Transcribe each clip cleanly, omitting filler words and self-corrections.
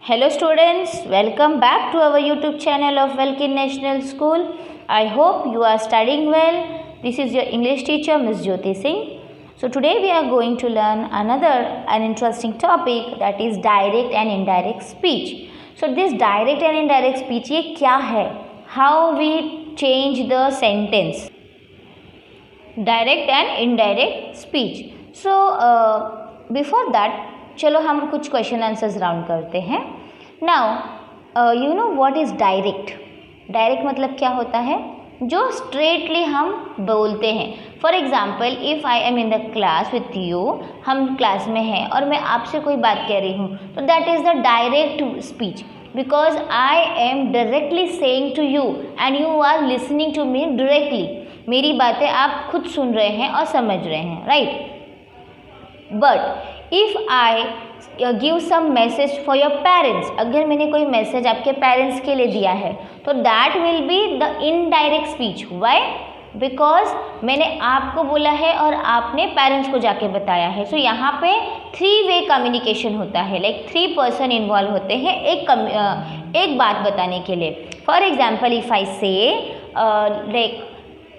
Hello students, welcome back to our YouTube channel of Welkin National School. I hope you are studying well. This is your English teacher Ms. Jyoti Singh. So today we are going to learn an interesting topic, that is direct and indirect speech. So this direct and indirect speech ये क्या है? How we change the sentence? Direct and indirect speech. So before that चलो हम कुछ question answers round करते हैं. Now you know what is direct. Direct मतलब क्या होता है? जो स्ट्रेटली हम बोलते हैं. For example if I am in the class with you, हम क्लास में हैं और मैं आपसे कोई बात कह रही हूँ, तो that is the direct speech, because I am directly saying to you and you are listening to me directly. मेरी बातें आप खुद सुन रहे हैं और समझ रहे हैं, right? But if I give some message for your parents, अगर मैंने कोई मैसेज आपके पेरेंट्स के लिए दिया है, तो that will be the indirect speech. Why? Because मैंने आपको बोला है और आपने पेरेंट्स को जाके बताया है. सो यहाँ पे 3 वे कम्युनिकेशन होता है, लाइक 3 पर्सन इन्वॉल्व होते हैं एक बात बताने के लिए. For example if I say like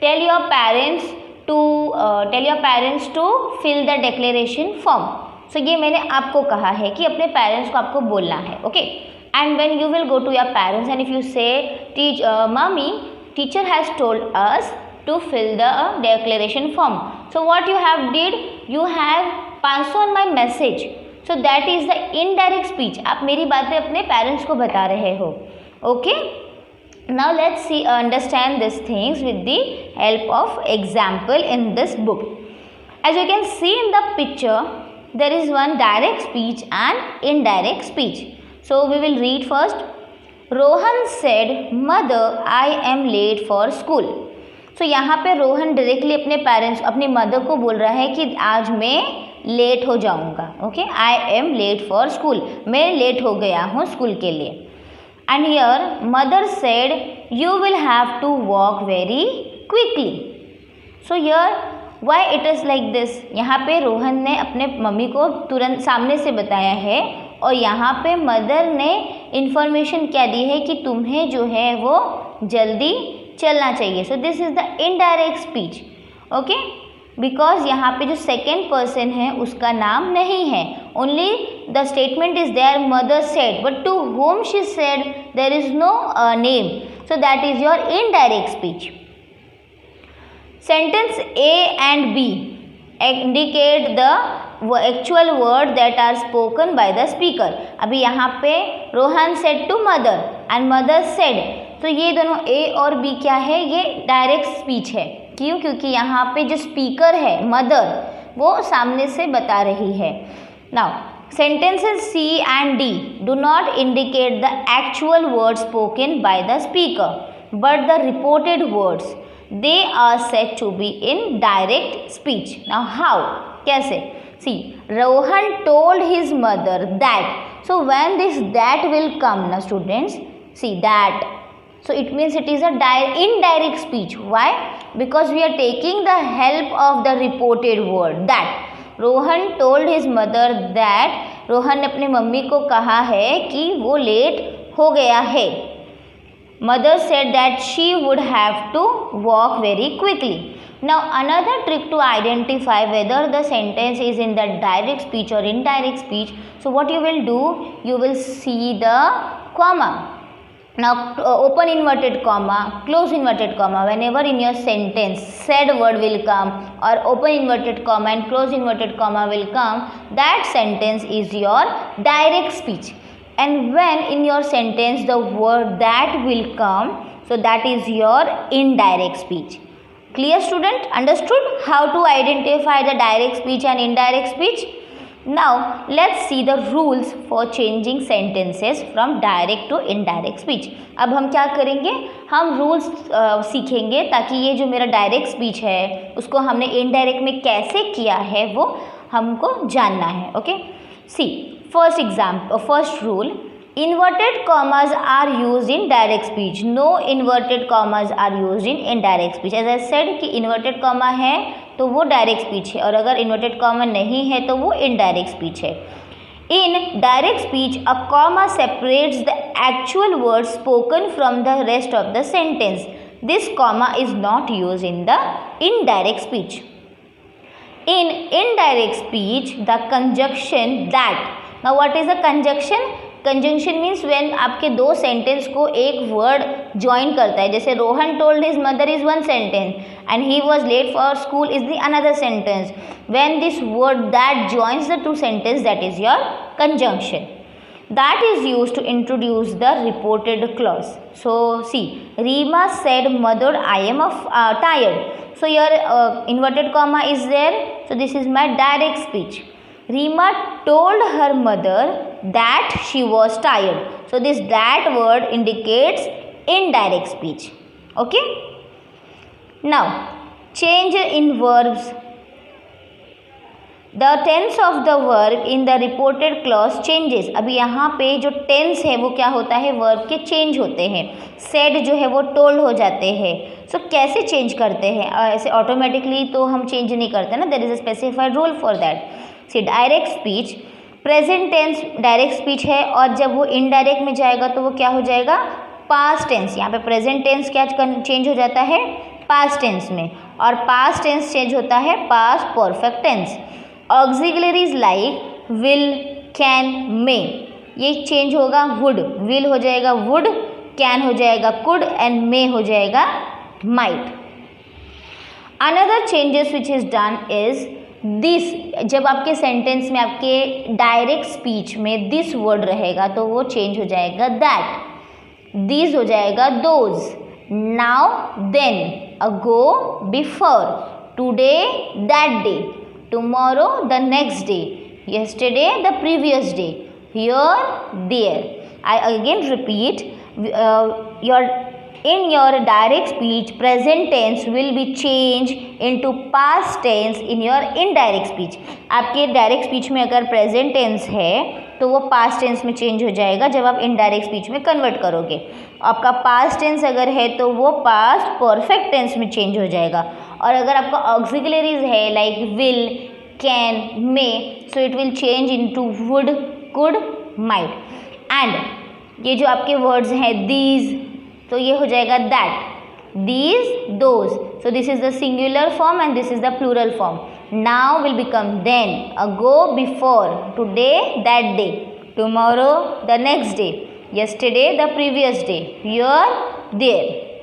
tell your parents to fill the declaration form. So ये मैंने आपको कहा है कि अपने पेरेंट्स को आपको बोलना है, okay? And when you will go to your parents and if you say mummy teacher has told us to fill the declaration form, so what you have did, you have pass on my message. So that is the indirect speech. आप मेरी बातें अपने parents को बता रहे हो, okay? Now let's understand these things with the help of example in this book. As you can see in the picture, there is one direct speech and indirect speech. So we will read first. Rohan said, "Mother, I am late for school." So यहाँ पे Rohan directly अपनी mother को बोल रहा है कि आज मैं लेट हो जाऊँगा, okay? I am late for school. मैं लेट हो गया हूँ स्कूल के लिए. And here mother said, you will have to walk very quickly. So here why it is like this? यहाँ पे रोहन ने अपने मम्मी को तुरंत सामने से बताया है और यहाँ पे मदर ने इन्फॉर्मेशन क्या दी है कि तुम्हें जो है वो जल्दी चलना चाहिए. So this is the indirect speech, okay? Because यहाँ पे जो सेकेंड पर्सन है उसका नाम नहीं है, only the statement is there mother said, but to whom she said there is no name. So that is your indirect speech. Sentence A and B indicate the actual word that are spoken by the speaker. अभी यहाँ पे Rohan said to mother and mother said, तो ये दोनों ए और B क्या है? ये डायरेक्ट स्पीच है. क्यों? क्योंकि यहाँ पे जो स्पीकर है मदर, वो सामने से बता रही है. Now sentences C and D do not indicate the actual words spoken by the speaker but the reported words. They are said to be in direct speech. Now how? कैसे? See, Rohan told his mother that. So when this that will come, now students, see that. So it means it is a indirect speech. Why? Because we are taking the help of the reported word that. Rohan told his mother that. Rohan ने अपनी mummy को कहा है कि वो late हो गया है. Mother said that she would have to walk very quickly. Now another trick to identify whether the sentence is in the direct speech or indirect speech. So what you will do, you will see the comma. Now open inverted comma, close inverted comma, whenever in your sentence said word will come or open inverted comma and close inverted comma will come, that sentence is your direct speech. And when in your sentence the word that will come, so that is your indirect speech. Clear student? Understood how to identify the direct speech and indirect speech? Now let's see the rules for changing sentences from direct to indirect speech. अब हम क्या करेंगे? हम rules सीखेंगे ताकि ये जो मेरा डायरेक्ट स्पीच है उसको हमने इनडायरेक्ट में कैसे किया है वो हमको जानना है, okay? See first rule, inverted commas are used in direct speech. No inverted commas are used in indirect speech. As I said कि inverted comma है तो वो डायरेक्ट स्पीच है और अगर इन्वर्टेड कॉमा नहीं है तो वो इनडायरेक्ट स्पीच है. In direct speech, a comma separates the actual word spoken from the rest of the sentence. This comma is not used in the indirect speech. In indirect speech, the conjunction that. Now what is a conjunction? Conjunction means when आपके दो sentence को एक word join करता है. जैसे Rohan told his mother is one sentence and he was late for school is the another sentence. When this word that joins the two sentences, that is your conjunction. That is used to introduce the reported clause. So see, Reema said, "Mother, I am tired." So your inverted comma is there. So this is my direct speech. Reema told her mother that she was tired. So this that word indicates indirect speech. Okay. Now change in verbs. The tense of the verb in the reported clause changes. अभी यहाँ पे जो tense है वो क्या होता है, verb के change होते हैं. said जो है वो told हो जाते हैं. So कैसे change करते हैं? ऐसे automatically तो हम change नहीं करते ना. There is a specified rule for that. See, direct speech, present tense direct speech है और जब वो indirect में जाएगा तो वो क्या हो जाएगा, past tense. यहाँ पे present tense क्या change हो जाता है, past tense में, और past tense change होता है past perfect tense. Auxiliaries like will, can, may, ये चेंज होगा वुड, विल हो जाएगा वुड, कैन हो जाएगा कुड एंड मे हो जाएगा might. Another changes which is done is this. जब आपके सेंटेंस में आपके डायरेक्ट स्पीच में दिस वर्ड रहेगा तो वो चेंज हो जाएगा दैट, दिस हो जाएगा those, now, then, ago, before, today, that day, tomorrow, the next day, yesterday, the previous day, here, there. I again repeat, in your direct speech, present tense will be changed into past tense in your indirect speech. आपके direct speech में अगर present tense है तो वो past tense में change हो जाएगा जब आप indirect speech में convert करोगे. आपका past tense अगर है तो वो past perfect tense में change हो जाएगा. और अगर आपका auxiliaries है like will, can, may, so it will change into would, could, might. and ये जो आपके words हैं these, तो ये हो जाएगा that, these, those. so this is the singular form and this is the plural form. now will become then, ago, before, today, that day, tomorrow, the next day, yesterday, the previous day, here, there.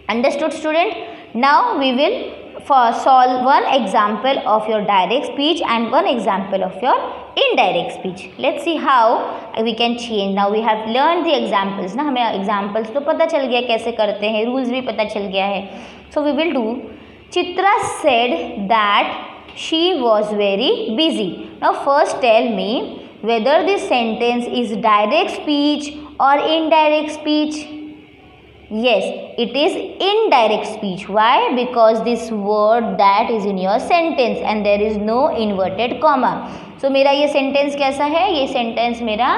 Understood, student? Now we will solve one example of your direct speech and one example of your indirect speech. Let's see how we can change. Now we have learned the examples. ना हमें examples तो पता चल गया कैसे करते हैं, rules भी पता चल गया है. So we will do. Chitra said that she was very busy. Now first tell me whether this sentence is direct speech or indirect speech. Yes, it is indirect speech. Why? Because this word that is in your sentence and there is no inverted comma. So मेरा ये sentence कैसा है? ये sentence मेरा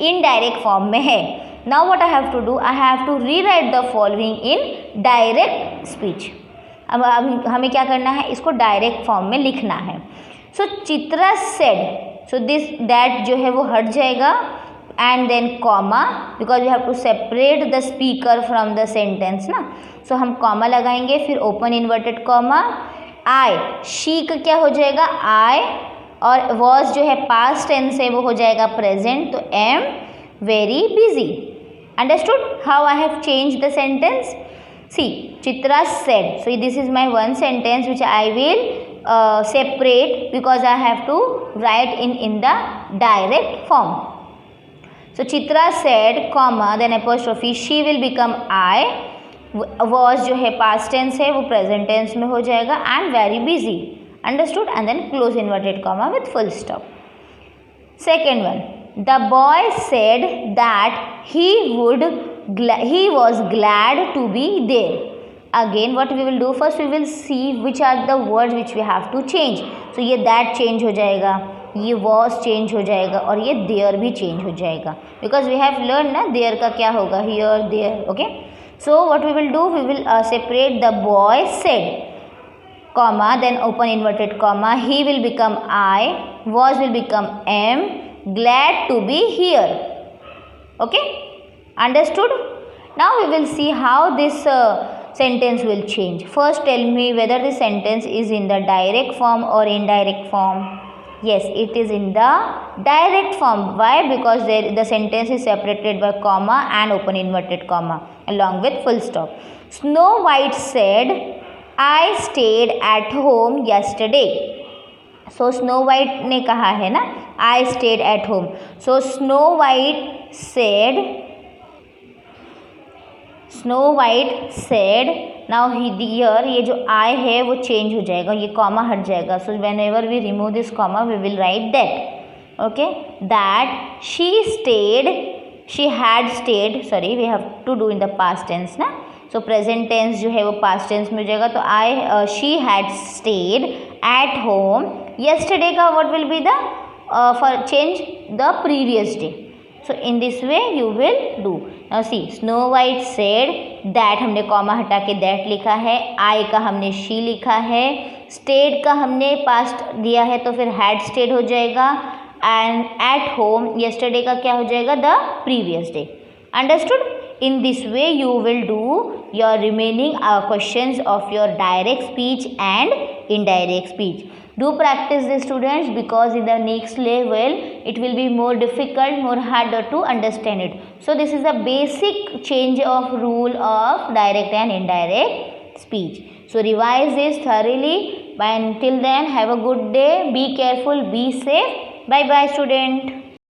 indirect form में है. Now what I have to do? I have to rewrite the following in direct speech. अब हमें क्या करना है? इसको direct form में लिखना है. So Chitra said. So this that जो है वो हट जाएगा. And then comma, because we have to separate the speaker from the sentence ना. So हम comma लगाएंगे, फिर open inverted comma. I, she का क्या हो जाएगा I, और was जो है past tense है वो हो जाएगा present, तो am very busy. Understood how I have changed the sentence? See, Chitra said. So this is my one sentence which I will separate because I have to write in the direct form. So Chitra said, comma, then apostrophe, she will become I. Was जो है past tense है वो present tense में हो जाएगा and very busy. Understood? And then close inverted comma with full stop. Second one, the boy said that he was glad to be there. Again what we will do, first we will see which are the words which we have to change. So ये that change हो जाएगा, ये was change हो जाएगा और ये there भी change हो जाएगा. Because we have learned ना there का क्या होगा, here, there. Okay. So what we will do, we will separate the boy said, comma, then open inverted comma, he will become I, was will become am, glad to be here. Okay, understood? Now we will see how this sentence will change. First tell me whether the sentence is in the direct form or indirect form. Yes, it is in the direct form. Why? Because the sentence is separated by comma and open inverted comma along with full stop. Snow White said, I stayed at home yesterday. So Snow White ने कहा है ना, I stayed at home. So Snow White said. Now here ये जो I है वो change हो जाएगा, ये comma हट जाएगा. So whenever we remove this comma, we will write that. Okay, that she had stayed. Sorry, we have to do in the past tense ना. So present tense जो है वो past tense में हो जाएगा. तो she had stayed at home yesterday का what will be the for change the previous day. So in this way you will do. Now see, Snow White said that हमने comma हटा के that लिखा है, I का हमने she लिखा है, stayed का हमने past दिया है तो फिर had stayed हो जाएगा, and at home yesterday का क्या हो जाएगा, the previous day. Understood? In this way you will do your remaining questions of your direct speech and indirect speech. Do practice this, students, because in the next level it will be more difficult, more harder to understand it. So this is a basic change of rule of direct and indirect speech. So revise this thoroughly. Until then, have a good day. Be careful. Be safe. Bye bye, student.